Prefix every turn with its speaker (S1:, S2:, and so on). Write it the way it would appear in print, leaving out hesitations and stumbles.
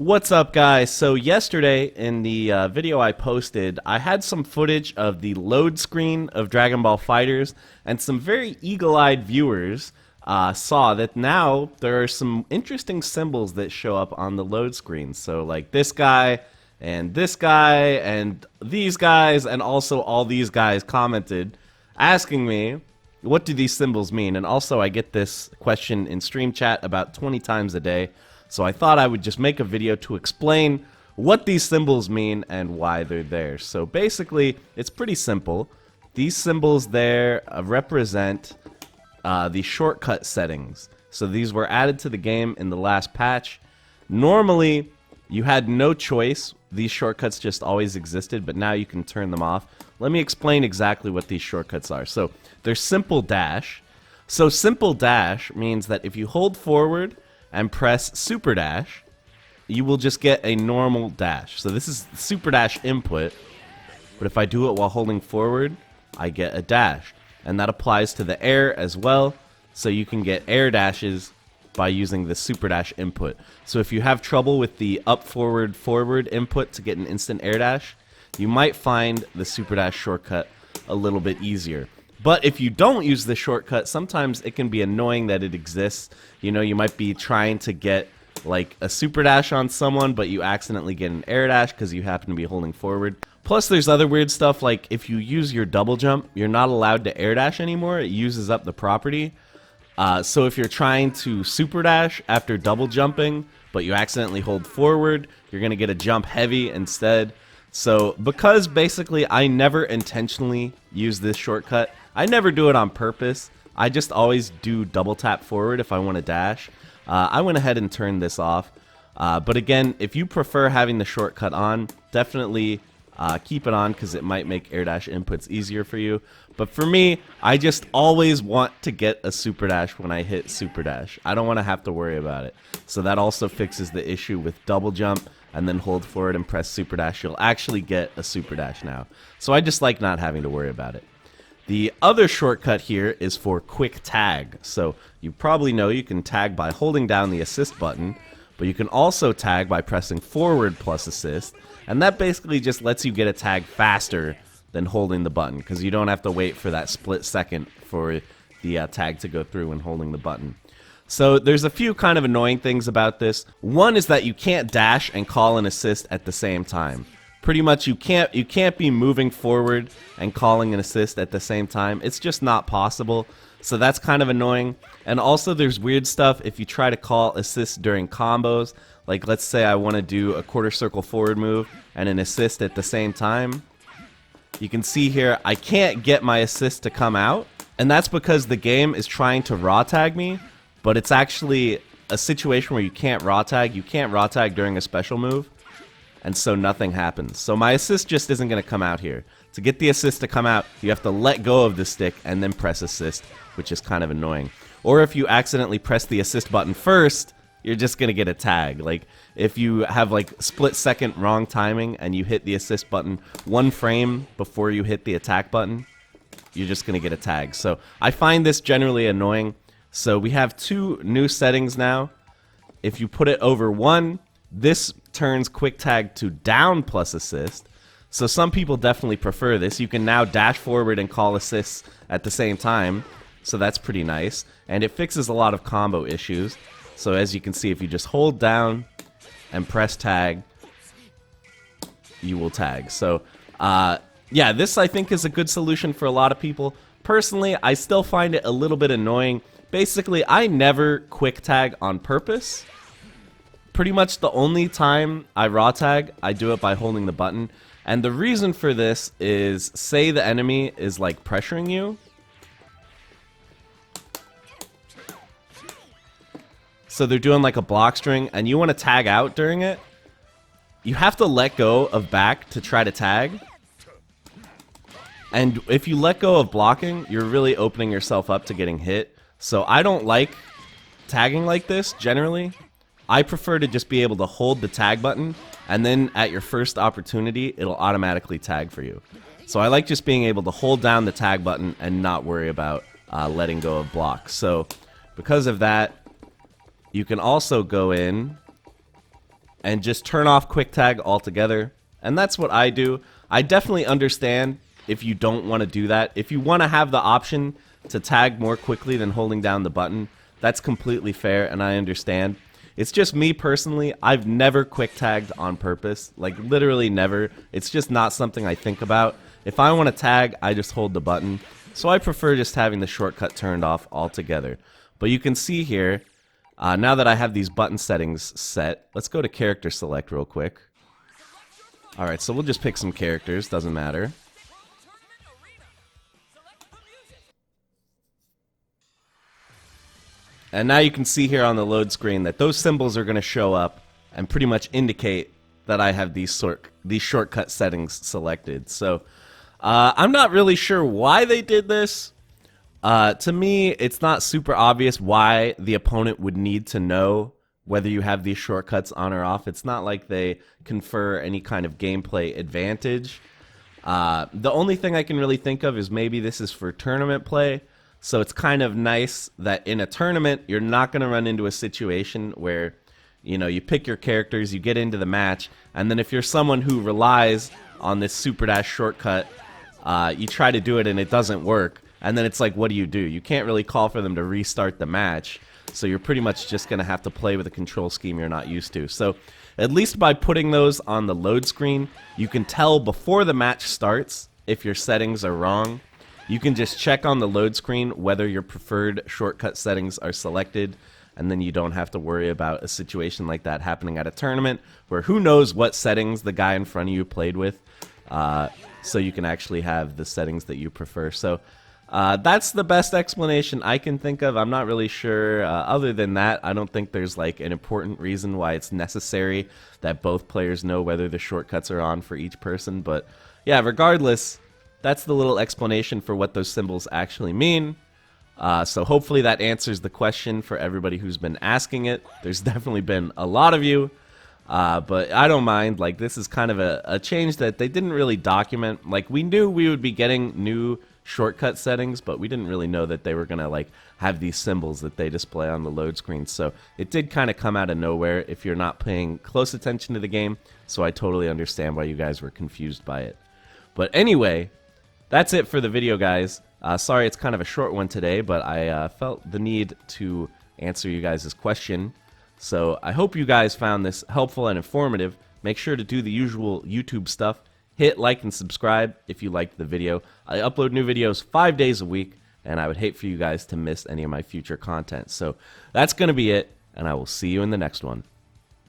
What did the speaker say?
S1: What's up, guys? So yesterday in the video I posted, I had some footage of the load screen of Dragon Ball FighterZ, and some very eagle-eyed viewers saw that now there are some interesting symbols that show up on the load screen. So like this guy, and these guys, and also all these guys commented asking me, what do these symbols mean? And also I get this question in stream chat about 20 times a day. So I thought I would just make a video to explain what these symbols mean and why they're there. So basically, it's pretty simple. These symbols there represent the shortcut settings. So these were added to the game in the last patch. Normally, you had no choice. These shortcuts just always existed, but now you can turn them off. Let me explain exactly what these shortcuts are. So there's simple dash. So simple dash means that if you hold forward and press super dash, you will just get a normal dash. So this is super dash input, but if I do it while holding forward, I get a dash. And that applies to the air as well, so you can get air dashes by using the super dash input. So if you have trouble with the up forward forward input to get an instant air dash, you might find the super dash shortcut a little bit easier. But if you don't use the shortcut, sometimes it can be annoying that it exists. You know, you might be trying to get like a super dash on someone, but you accidentally get an air dash because you happen to be holding forward. Plus there's other weird stuff, like if you use your double jump, you're not allowed to air dash anymore. It uses up the property. So if you're trying to super dash after double jumping, but you accidentally hold forward, you're going to get a jump heavy instead. So because basically I never intentionally use this shortcut, I never do it on purpose. I just always do double tap forward if I want to dash. I went ahead and turned this off. But again, if you prefer having the shortcut on, definitely keep it on because it might make air dash inputs easier for you. But for me, I just always want to get a super dash when I hit super dash. I don't want to have to worry about it. So that also fixes the issue with double jump and then hold forward and press super dash. You'll actually get a super dash now. So I just like not having to worry about it. The other shortcut here is for quick tag. So you probably know you can tag by holding down the assist button, but you can also tag by pressing forward plus assist, and that basically just lets you get a tag faster than holding the button, because you don't have to wait for that split second for the tag to go through when holding the button. So there's a few kind of annoying things about this. One is that you can't dash and call an assist at the same time. Pretty much you can't be moving forward and calling an assist at the same time. It's just not possible. So that's kind of annoying. And also there's weird stuff if you try to call assist during combos. Like let's say I want to do a quarter circle forward move and an assist at the same time. You can see here I can't get my assist to come out. And that's because the game is trying to raw tag me. But it's actually a situation where you can't raw tag. You can't raw tag during a special move. And so nothing happens. So my assist just isn't going to come out here. To get the assist to come out, you have to let go of the stick and then press assist, which is kind of annoying. Or if you accidentally press the assist button first, you're just going to get a tag. Like if you have like split second wrong timing and you hit the assist button 1 frame before you hit the attack button, you're just going to get a tag. So I find this generally annoying. So we have 2 new settings now. If you put it over 1, this turns quick tag to down plus assist. So some people definitely prefer this. You can now dash forward and call assists at the same time. So that's pretty nice. And it fixes a lot of combo issues. So as you can see, if you just hold down and press tag, you will tag. So yeah, this I think is a good solution for a lot of people. Personally, I still find it a little bit annoying. Basically, I never quick tag on purpose. Pretty much the only time I raw tag, I do it by holding the button. And the reason for this is, say the enemy is like pressuring you. So they're doing like a block string and you want to tag out during it. You have to let go of back to try to tag. And if you let go of blocking, you're really opening yourself up to getting hit. So I don't like tagging like this generally. I prefer to just be able to hold the tag button, and then at your first opportunity, it'll automatically tag for you. So I like just being able to hold down the tag button and not worry about letting go of blocks. So because of that, you can also go in and just turn off quick tag altogether. And that's what I do. I definitely understand if you don't want to do that. If you want to have the option to tag more quickly than holding down the button, that's completely fair, and I understand. It's just me personally, I've never quick tagged on purpose. Like, literally never. It's just not something I think about. If I want to tag, I just hold the button. So I prefer just having the shortcut turned off altogether. But you can see here, now that I have these button settings set, let's go to character select real quick. Alright, so we'll just pick some characters, doesn't matter. And now you can see here on the load screen that those symbols are going to show up and pretty much indicate that I have these shortcut settings selected. So I'm not really sure why they did this. To me, it's not super obvious why the opponent would need to know whether you have these shortcuts on or off. It's not like they confer any kind of gameplay advantage. The only thing I can really think of is maybe this is for tournament play. So it's kind of nice that in a tournament, you're not going to run into a situation where, you know, you pick your characters, you get into the match, and then if you're someone who relies on this super dash shortcut, you try to do it and it doesn't work. And then it's like, what do? You can't really call for them to restart the match. So you're pretty much just going to have to play with a control scheme you're not used to. So at least by putting those on the load screen, you can tell before the match starts if your settings are wrong. You can just check on the load screen whether your preferred shortcut settings are selected, and then you don't have to worry about a situation like that happening at a tournament where who knows what settings the guy in front of you played with. So you can actually have the settings that you prefer. So that's the best explanation I can think of. I'm not really sure. Other than that, I don't think there's like an important reason why it's necessary that both players know whether the shortcuts are on for each person. But yeah, regardless, that's the little explanation for what those symbols actually mean. So hopefully that answers the question for everybody who's been asking it. There's definitely been a lot of you. But I don't mind. Like, this is kind of a change that they didn't really document. Like, we knew we would be getting new shortcut settings, but we didn't really know that they were gonna like have these symbols that they display on the load screen. So it did kind of come out of nowhere if you're not paying close attention to the game. So I totally understand why you guys were confused by it. But anyway, that's it for the video, guys. Sorry it's kind of a short one today, but I felt the need to answer you guys' question. So I hope you guys found this helpful and informative. Make sure to do the usual YouTube stuff. Hit like and subscribe if you liked the video. I upload new videos 5 days a week, and I would hate for you guys to miss any of my future content. So that's going to be it, and I will see you in the next one.